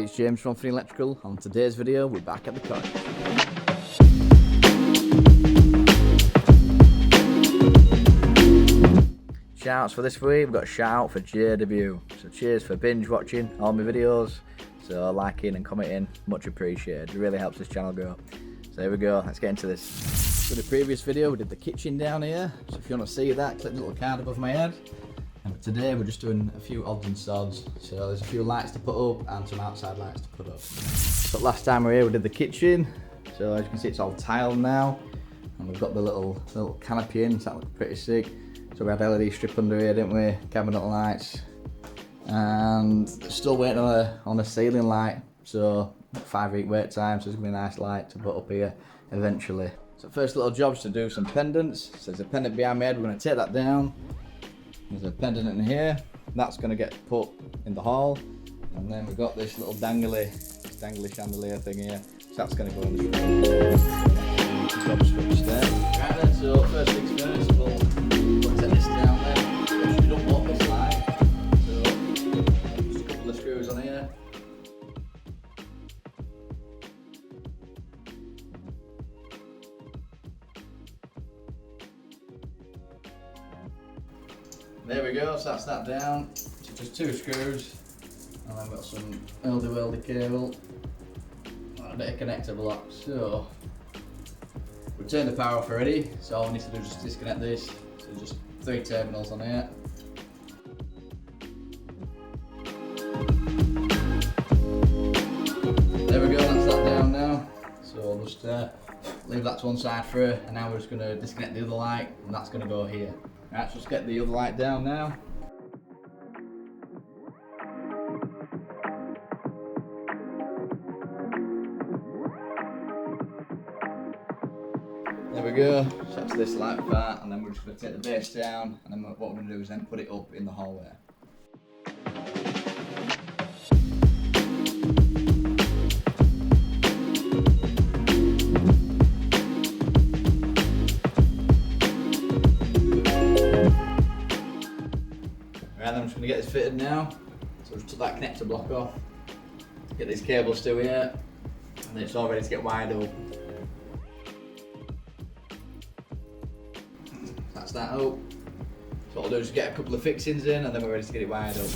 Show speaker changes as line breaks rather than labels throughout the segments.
it's James from Finney Electrical. On today's video, we're back at the Cottage. Shouts for this week, we've got a shout out for JW. So cheers for binge watching all my videos. So liking and commenting, much appreciated. It really helps this channel grow. So here we go, let's get into this. For the previous video, we did the kitchen down here. So if you want to see that, click the little card above my head. And today we're just doing a few odds and sods. So there's a few lights to put up and some outside lights to put up. So last time we were here we did the kitchen. So as you can see it's all tiled now. And we've got the little canopy in, so that looks pretty sick. So we had LED strip under here, didn't we? Cabinet lights. And still waiting on a ceiling light. So 5-week wait time, so it's gonna be a nice light to put up here eventually. So first little job is to do some pendants. So there's a pendant behind my head, we're gonna take that down. There's a pendant in here, that's going to get put in the hall, and then we've got this little dangly chandelier thing here, so that's going to go in the Right then, so first things first, we'll take this down there. You don't want this light, so just a couple of screws on here. There we go, so that's that down. So just 2 screws, and then we've got some weldy cable, and a bit of connector block. So we've turned the power off already, so all we need to do is just disconnect this. So just 3 terminals on here. There we go, that's that down now. So we'll just leave that to one side for her, and now we're just going to disconnect the other light, and that's going to go here. Right, so let's get the other light down now. There we go, so that's this light part, and then we're just going to take the base down, and then what we're going to do is then put it up in the hallway. Right, then I'm just going to get this fitted now. So just took that connector block off, get these cables still here, and then it's all ready to get wired up. That's that up. So what I'll do is just get a couple of fixings in, and then we're ready to get it wired up.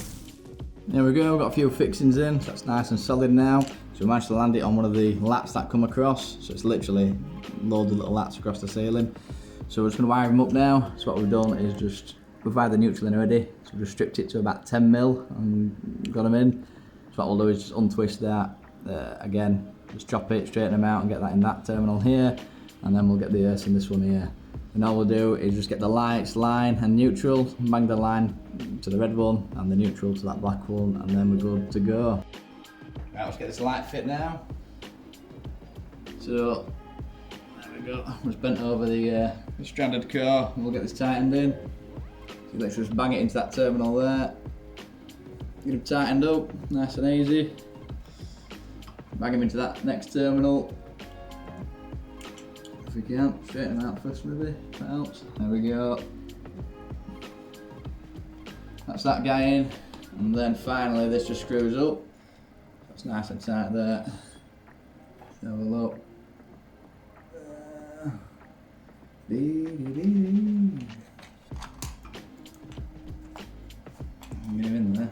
There we go, we've got a few fixings in, so that's nice and solid now. So we managed to land it on one of the lats that come across, so it's literally loads of little lats across the ceiling. So we're just going to wire them up now. So what we've done is we've wired the neutral in already, so we've just stripped it to about 10mm and got them in. So what we'll do is just untwist that, again, just chop it, straighten them out and get that in that terminal here, and then we'll get the earth in this one here. And all we'll do is just get the lights, line and neutral, bang the line to the red one and the neutral to that black one, and then we're good to go. Right, let's get this light fit now. So, there we go, just bent over the stranded core, and we'll get this tightened in. So let's just bang it into that terminal there. Get them tightened up, nice and easy. Bang them into that next terminal. If we can, straighten them out first maybe, if that helps. There we go. That's that guy in. And then finally this just screws up. That's nice and tight there. Let's have a look. Get him in there.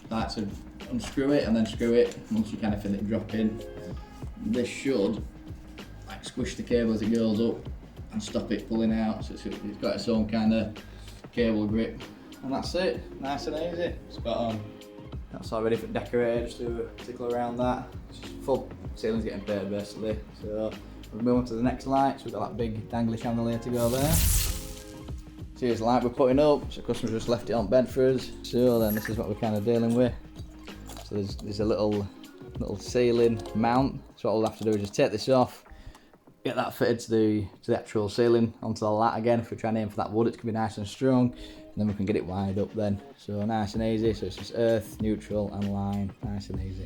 Like to unscrew it and then screw it. Once you kind of feel it drop in, this should like squish the cable as it goes up and stop it pulling out. So it's got its own kind of cable grip, and that's it. Nice and easy. Spot on. That's all ready for decorating. Just do a tickle around that. Just full ceiling's getting painted basically. So we'll move on to the next light. So we've got that big dangly chandelier to go there. So here's the light we're putting up. So the customer just left it on bed for us. So then this is what we're kind of dealing with. So there's a little ceiling mount. So what we'll have to do is just take this off, get that fitted to the actual ceiling onto the lat again. If we're trying to aim for that wood, it's gonna be nice and strong, and then we can get it wired up then. So nice and easy. So it's just earth, neutral and line, nice and easy.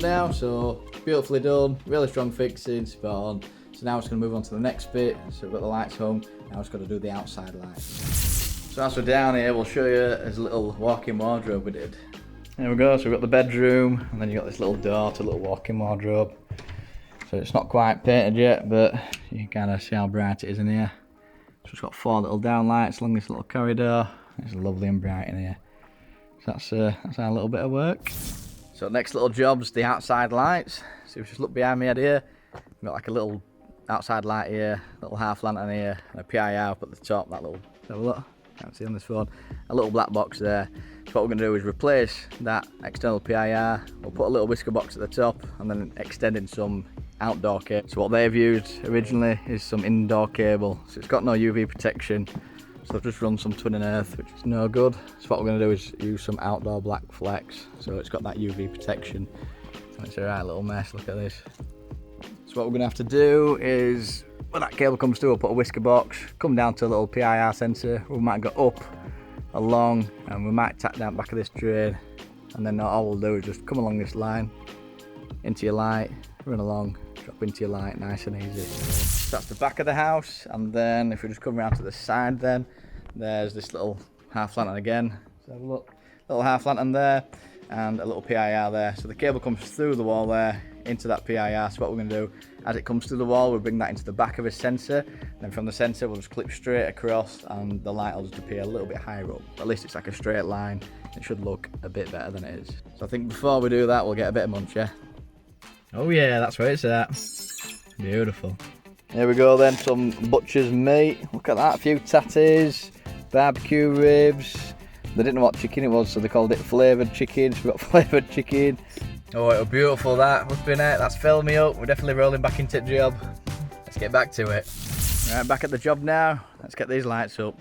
now, so beautifully done, really strong fixing, spot on. So now it's going to move on to the next bit. So we've got the lights hung, now it's got to do the outside lights. So as we're down here, we'll show you a little walk-in wardrobe we did. There we go, so we've got the bedroom, and then you've got this little door to a little walk-in wardrobe. So it's not quite painted yet, but you can kind of see how bright it is in here. So it's got 4 little down lights along this little corridor. It's lovely and bright in here. So that's our little bit of work. So next little job's the outside lights. So if you just look behind me head here, we've got like a little outside light here, little half lantern here, and a PIR up at the top, that little, have a look, can't see on this phone, a little black box there. So what we're going to do is replace that external PIR, we'll put a little whisker box at the top, and then extend in some outdoor cable. So what they've used originally is some indoor cable, so it's got no UV protection, so I've just run some twin and earth, which is no good. So what we're going to do is use some outdoor black flex, so it's got that UV protection, and it's a right little mess, look at this. So what we're going to have to do is, when that cable comes through, we'll put a whisker box, come down to a little PIR sensor, we might go up, along, and we might tap down back of this drain, and then all we'll do is just come along this line, into your light, run along, drop into your light, nice and easy. So that's the back of the house, and then if we just come around to the side then, there's this little half lantern again. So have a look, little half lantern there, and a little PIR there. So the cable comes through the wall there, into that PIR. So what we're going to do, as it comes through the wall, we'll bring that into the back of a sensor. Then from the sensor, we'll just clip straight across, and the light will just appear a little bit higher up. At least it's like a straight line. It should look a bit better than it is. So I think before we do that, we'll get a bit of munch, yeah? Oh yeah, that's where it's at. Beautiful. Here we go then, some butcher's meat. Look at that, a few tatties, barbecue ribs. They didn't know what chicken it was, so they called it flavoured chicken. So we've got flavoured chicken. Oh, it was beautiful that, must be it. That's filled me up. We're definitely rolling back into the job. Let's get back to it. Right, back at the job now. Let's get these lights up.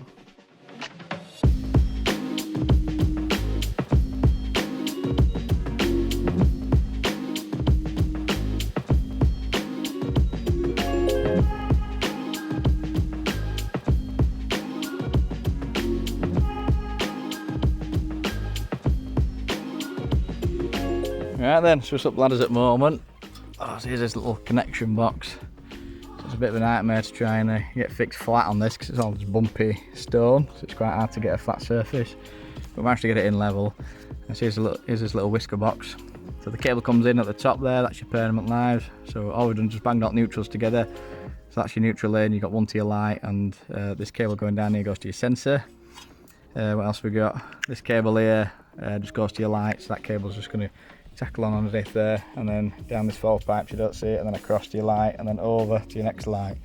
Right then, so it's up ladders at the moment. Oh, so here's this little connection box. So it's a bit of a nightmare to try and get fixed flat on this because it's all this bumpy stone, so it's quite hard to get a flat surface. But we managed to get it in level. And so here's this little whisker box. So the cable comes in at the top there, that's your permanent live. So all we've done is just banged out neutrals together. So that's your neutral lane, you've got one to your light, and this cable going down here goes to your sensor. What else we got? This cable here just goes to your light, so that cable's just going to tackle on underneath there, and then down this 4 pipe so you don't see it, and then across to your light, and then over to your next light.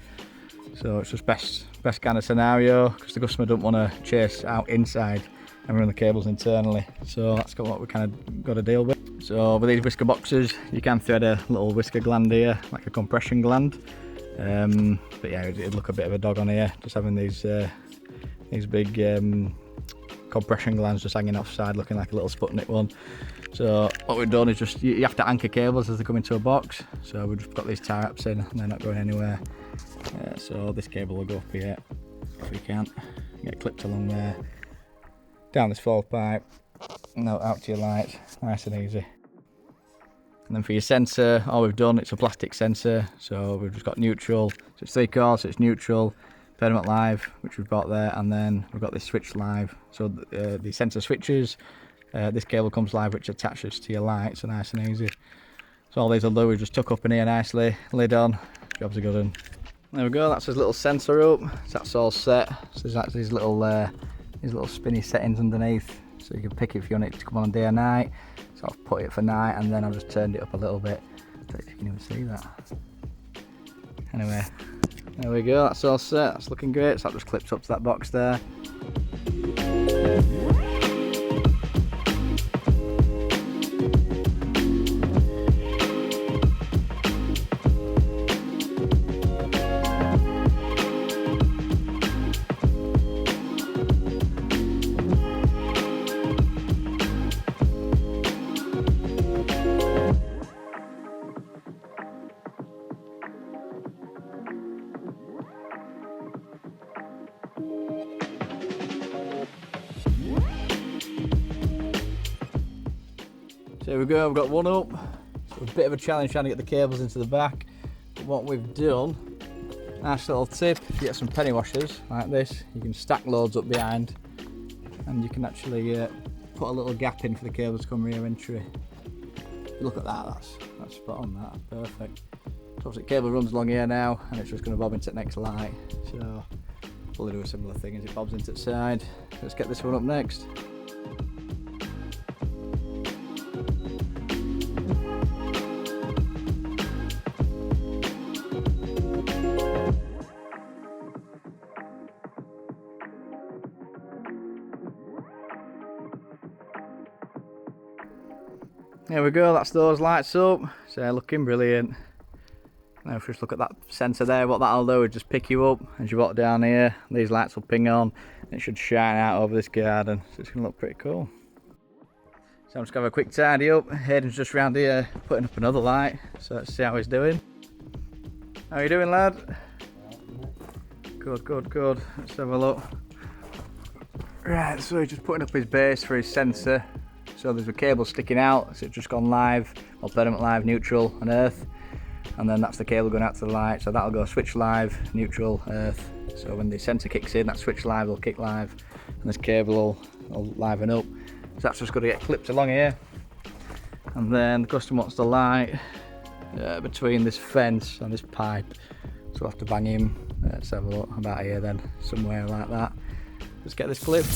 So it's just best kind of scenario, because the customer don't want to chase out inside and run the cables internally. So that's what we kind of got to deal with. So with these whisker boxes, you can thread a little whisker gland here, like a compression gland. But yeah, it'd look a bit of a dog on here, just having these big compression glands just hanging offside, looking like a little Sputnik one. So what we've done is just, you have to anchor cables as they come into a box. So we've just got these tie-ups in, and they're not going anywhere. So this cable will go up here, if we can. Get clipped along there, down this 4 pipe, and out to your lights, nice and easy. And then for your sensor, all we've done, it's a plastic sensor. So we've just got neutral, so it's 3 cores, so it's neutral, permanent live, which we've got there, and then we've got this switch live. So the sensor switches, this cable comes live, which attaches to your light, so nice and easy. So all these will do is just tuck up in here nicely, lid on, job's a good one. There we go, that's his little sensor up, so that's all set. So there's actually these little spinny settings underneath, so you can pick it if you want it to come on day or night. So I've put it for night, and then I've just turned it up a little bit. I don't know if you can even see that. Anyway, there we go, that's all set, that's looking great. So that just clips up to that box there. So here we go, I've got one up. So A bit of a challenge trying to get the cables into the back. But what we've done, nice little tip, if you get some penny washers like this, you can stack loads up behind and you can actually put a little gap in for the cables to come rear entry. Look at that, that's spot on, that's perfect. So obviously the cable runs along here now and it's just going to bob into the next light. So we'll do a similar thing as it bobs into the side. Let's get this one up next. There we go, that's those lights up. So looking brilliant. Now if we just look at that sensor there, what that'll do is just pick you up as you walk down here. These lights will ping on and it should shine out over this garden. So it's going to look pretty cool. So I'm just going to have a quick tidy up. Hayden's just round here putting up another light. So let's see how he's doing. How are you doing, lad? Good, good, good. Let's have a look. Right, so he's just putting up his base for his sensor. So there's a cable sticking out, so it's just gone live, or permanent live, neutral and earth. And then that's the cable going out to the light, so that'll go switch live, neutral, earth. So when the sensor kicks in, that switch live will kick live, and this cable will liven up. So that's just got to get clipped along here. And then the customer wants the light between this fence and this pipe. So we'll have to bang him, let's have a look, about here then, somewhere like that. Let's get this clipped.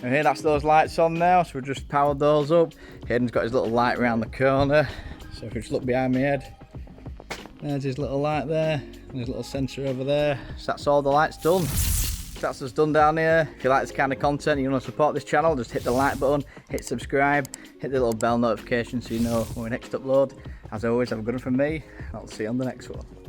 Okay, that's those lights on now, so we've just powered those up. Hayden's got his little light around the corner, so if you just look behind my head, there's his little light there, and his little sensor over there. So that's all the lights done. So that's us done down here. If you like this kind of content and you want to support this channel, just hit the like button, hit subscribe, hit the little bell notification so you know when we next upload. As always, have a good one from me, I'll see you on the next one.